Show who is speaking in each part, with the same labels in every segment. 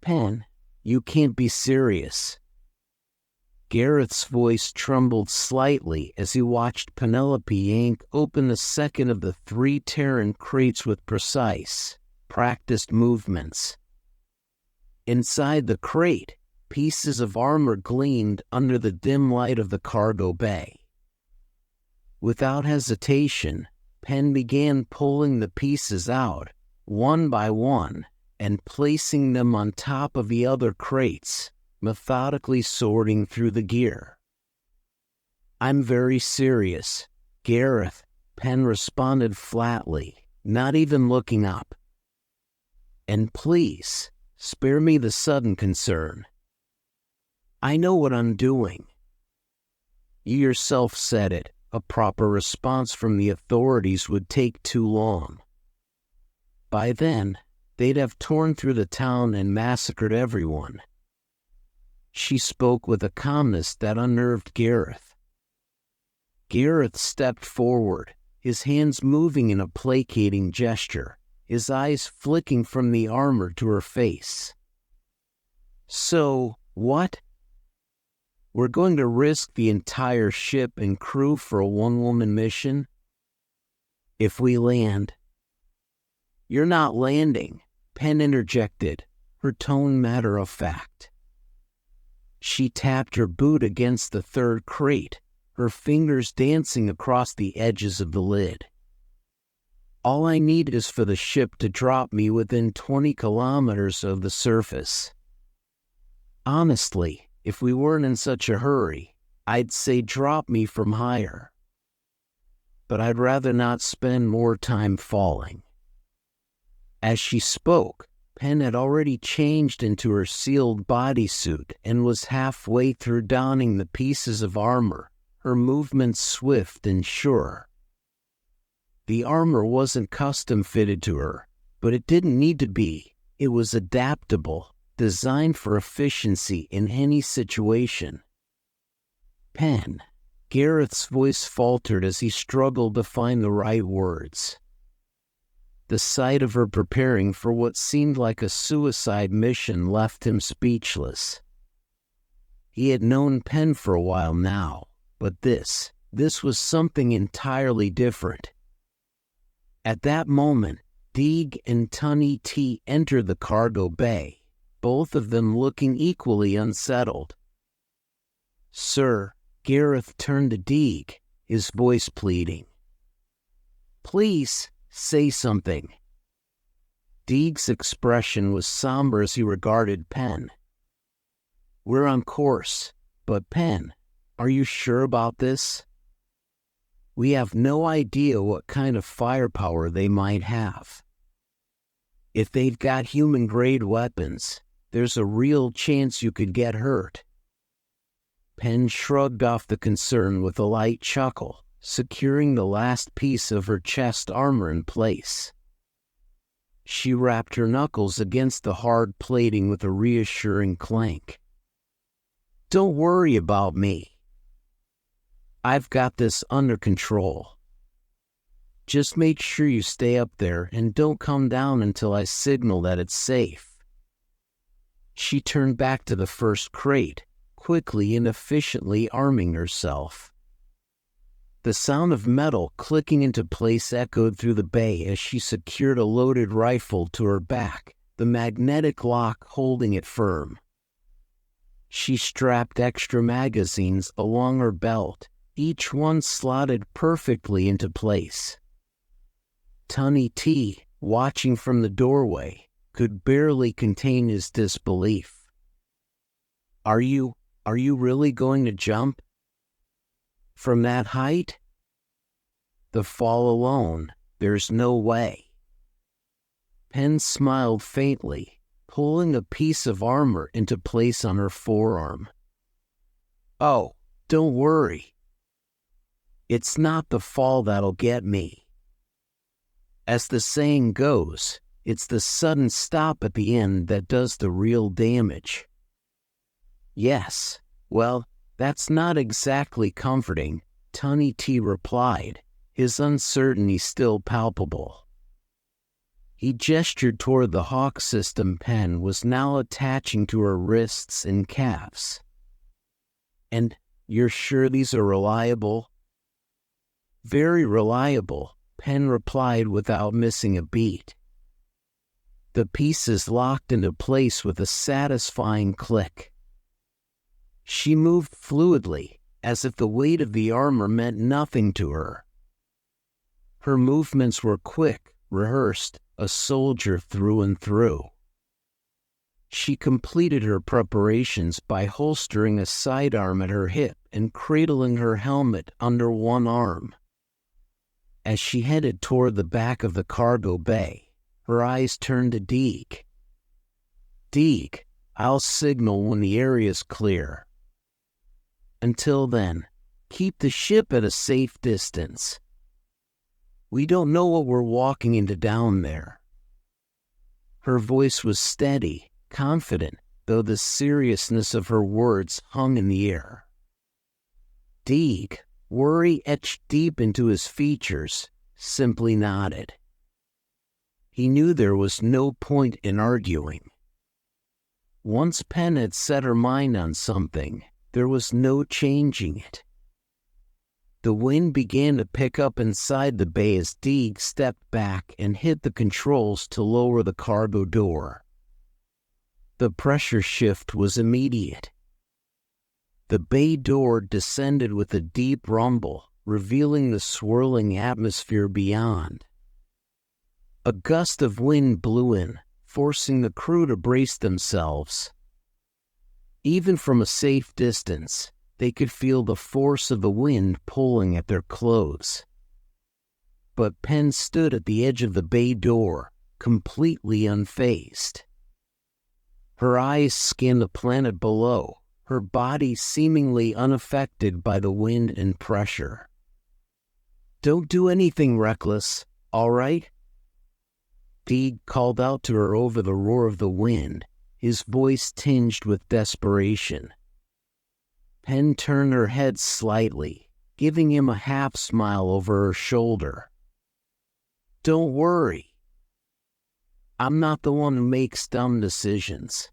Speaker 1: Pen, you can't be serious. Gareth's voice trembled slightly as he watched Penelope yank open the second of the 3 Terran crates with precise, practiced movements. Inside the crate, pieces of armor gleamed under the dim light of the cargo bay. Without hesitation, Pen began pulling the pieces out, one by one, and placing them on top of the other crates, methodically sorting through the gear. "I'm very serious, Gareth," Pen responded flatly, not even looking up. "And please, spare me the sudden concern. I know what I'm doing." "You yourself said it. A proper response from the authorities would take too long. By then, they'd have torn through the town and massacred everyone." She spoke with a calmness that unnerved Gareth. Gareth stepped forward, his hands moving in a placating gesture, his eyes flicking from the armor to her face. "So, what? We're going to risk the entire ship and crew for a one-woman mission? If we land—" "You're not landing," Pen interjected, her tone matter-of-fact. She tapped her boot against the 3rd crate, her fingers dancing across the edges of the lid. "All I need is for the ship to drop me within 20 kilometers of the surface. Honestly, if we weren't in such a hurry, I'd say drop me from higher. But I'd rather not spend more time falling." As she spoke, Pen had already changed into her sealed bodysuit and was halfway through donning the pieces of armor, her movements swift and sure. The armor wasn't custom-fitted to her, but it didn't need to be. It was adaptable, designed for efficiency in any situation. "Pen," Gareth's voice faltered as he struggled to find the right words. The sight of her preparing for what seemed like a suicide mission left him speechless. He had known Pen for a while now, but this was something entirely different. At that moment, Deeg and Tunny T entered the cargo bay, both of them looking equally unsettled. "Sir," Gareth turned to Deeg, his voice pleading. "Please, say something." Deeg's expression was somber as he regarded Pen. "We're on course, but Pen, are you sure about this? We have no idea what kind of firepower they might have. If they've got human-grade weapons, there's a real chance you could get hurt." Pen shrugged off the concern with a light chuckle, securing the last piece of her chest armor in place. She rapped her knuckles against the hard plating with a reassuring clank. "Don't worry about me. I've got this under control. Just make sure you stay up there and don't come down until I signal that it's safe." She turned back to the 1st crate, quickly and efficiently arming herself. The sound of metal clicking into place echoed through the bay as she secured a loaded rifle to her back, the magnetic lock holding it firm. She strapped extra magazines along her belt, each one slotted perfectly into place. Tunny T, watching from the doorway, could barely contain his disbelief. Are you really going to jump? From that height? The fall alone, there's no way." Pen smiled faintly, pulling a piece of armor into place on her forearm. "Oh, don't worry. It's not the fall that'll get me. As the saying goes, it's the sudden stop at the end that does the real damage." "Yes, well, that's not exactly comforting," Tunny T replied, his uncertainty still palpable. He gestured toward the Hawk system pen was now attaching to her wrists and calves. "And you're sure these are reliable?" "Very reliable," Penn replied without missing a beat. The pieces locked into place with a satisfying click. She moved fluidly, as if the weight of the armor meant nothing to her. Her movements were quick, rehearsed, a soldier through and through. She completed her preparations by holstering a sidearm at her hip and cradling her helmet under one arm. As she headed toward the back of the cargo bay, her eyes turned to Deeg. "Deeg, I'll signal when the area's clear. Until then, keep the ship at a safe distance. We don't know what we're walking into down there." Her voice was steady, confident, though the seriousness of her words hung in the air. Deeg, worry etched deep into his features, simply nodded. He knew there was no point in arguing. Once Penn had set her mind on something, there was no changing it. The wind began to pick up inside the bay as Deeg stepped back and hit the controls to lower the cargo door. The pressure shift was immediate. The bay door descended with a deep rumble, revealing the swirling atmosphere beyond. A gust of wind blew in, forcing the crew to brace themselves. Even from a safe distance, they could feel the force of the wind pulling at their clothes. But Penn stood at the edge of the bay door, completely unfazed. Her eyes scanned the planet below, her body seemingly unaffected by the wind and pressure. "Don't do anything reckless, all right?" Deeg called out to her over the roar of the wind, his voice tinged with desperation. Penn turned her head slightly, giving him a half-smile over her shoulder. "Don't worry. I'm not the one who makes dumb decisions."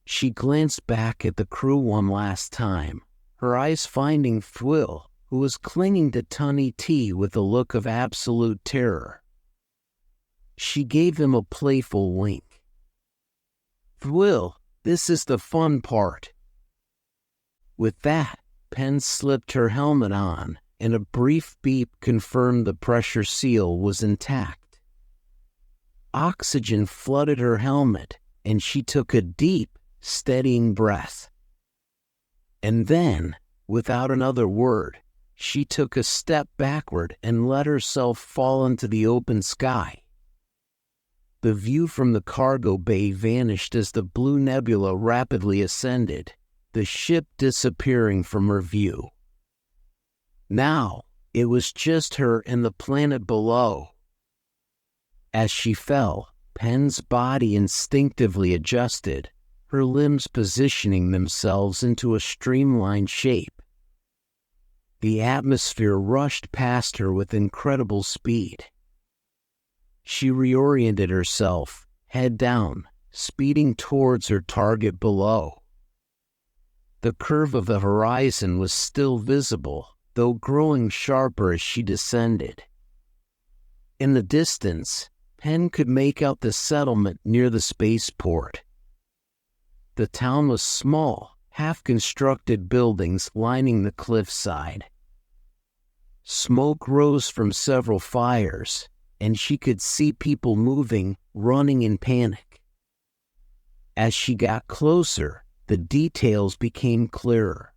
Speaker 1: She glanced back at the crew one last time, her eyes finding Thwill, who was clinging to Tunny T with a look of absolute terror. She gave him a playful wink. "Thwill, this is the fun part." With that, Penn slipped her helmet on, and a brief beep confirmed the pressure seal was intact. Oxygen flooded her helmet, and she took a deep, steadying breath. And then, without another word, she took a step backward and let herself fall into the open sky. The view from the cargo bay vanished as the blue nebula rapidly ascended, the ship disappearing from her view. Now, it was just her and the planet below. As she fell, Penn's body instinctively adjusted, her limbs positioning themselves into a streamlined shape. The atmosphere rushed past her with incredible speed. She reoriented herself, head down, speeding towards her target below. The curve of the horizon was still visible, though growing sharper as she descended. In the distance, Penn could make out the settlement near the spaceport. The town was small, half-constructed buildings lining the cliffside. Smoke rose from several fires, and she could see people moving, running in panic. As she got closer, the details became clearer.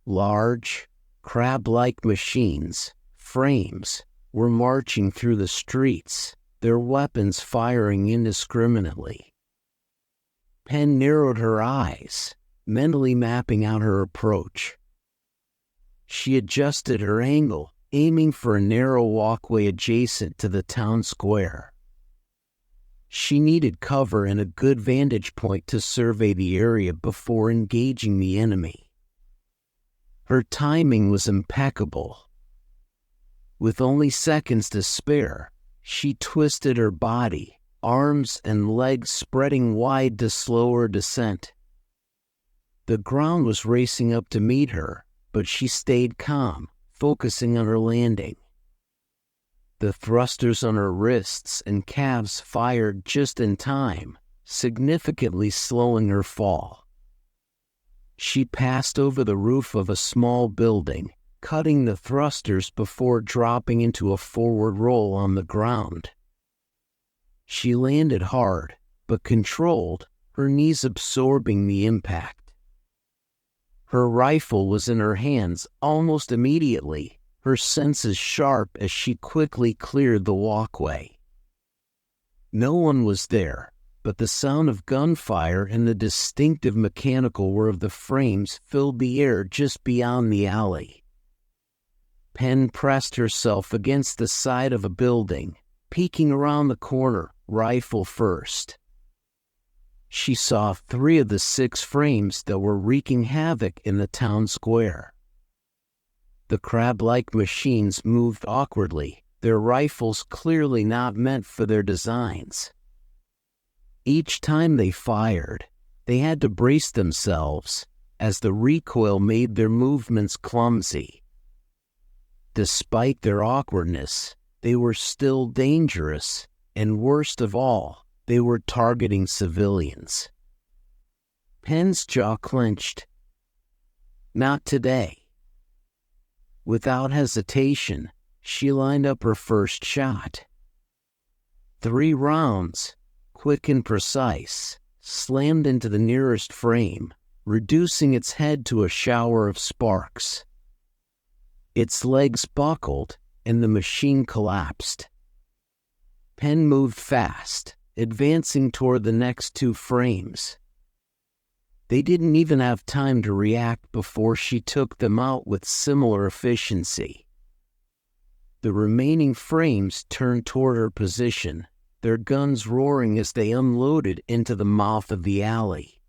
Speaker 1: Large, crab-like machines, frames, were marching through the streets, their weapons firing indiscriminately. Penn narrowed her eyes, mentally mapping out her approach. She adjusted her angle, aiming for a narrow walkway adjacent to the town square. She needed cover and a good vantage point to survey the area before engaging the enemy. Her timing was impeccable. With only seconds to spare, She twisted her body, arms and legs spreading wide to slow her descent. The ground was racing up to meet her, but she stayed calm, focusing on her landing. The thrusters on her wrists and calves fired just in time, significantly slowing her fall. She passed over the roof of a small building, cutting the thrusters before dropping into a forward roll on the ground. She landed hard, but controlled, her knees absorbing the impact. Her rifle was in her hands almost immediately, her senses sharp as she quickly cleared the walkway. No one was there, but the sound of gunfire and the distinctive mechanical whir of the frames filled the air just beyond the alley. Penn pressed herself against the side of a building, peeking around the corner, rifle first. She saw 3 of the 6 frames that were wreaking havoc in the town square. The crab-like machines moved awkwardly, their rifles clearly not meant for their designs. Each time they fired, they had to brace themselves, as the recoil made their movements clumsy. Despite their awkwardness, they were still dangerous, and worst of all, they were targeting civilians. Penn's jaw clenched. Not today. Without hesitation, she lined up her first shot. 3 rounds, quick and precise, slammed into the nearest frame, reducing its head to a shower of sparks. Its legs buckled, and the machine collapsed. Penn moved fast, advancing toward the next 2 frames. They didn't even have time to react before she took them out with similar efficiency. The remaining frames turned toward her position, their guns roaring as they unloaded into the mouth of the alley.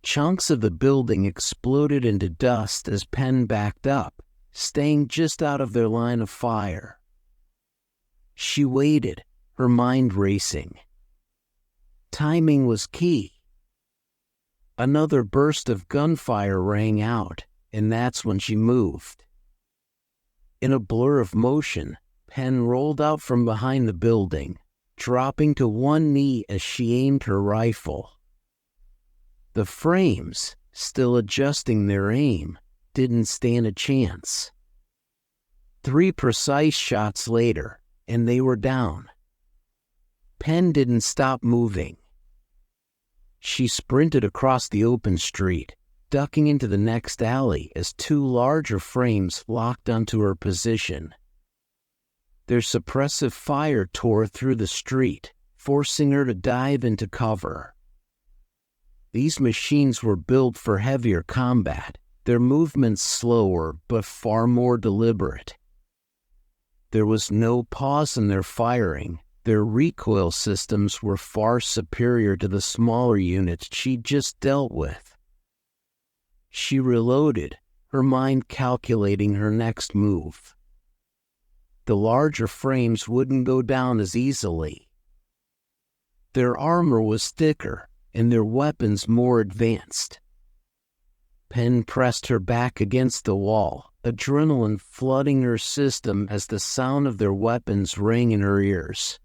Speaker 1: Chunks of the building exploded into dust as Penn backed up, staying just out of their line of fire. She waited, her mind racing. Timing was key. Another burst of gunfire rang out, and that's when she moved. In a blur of motion, Penn rolled out from behind the building, dropping to one knee as she aimed her rifle. The frames, still adjusting their aim, didn't stand a chance. 3 precise shots later, and they were down. Penn didn't stop moving. She sprinted across the open street, ducking into the next alley as 2 larger frames locked onto her position. Their suppressive fire tore through the street, forcing her to dive into cover. These machines were built for heavier combat, their movements slower but far more deliberate. There was no pause in their firing. Their recoil systems were far superior to the smaller units she'd just dealt with. She reloaded, her mind calculating her next move. The larger frames wouldn't go down as easily. Their armor was thicker, and their weapons more advanced. Penn pressed her back against the wall, adrenaline flooding her system as the sound of their weapons rang in her ears.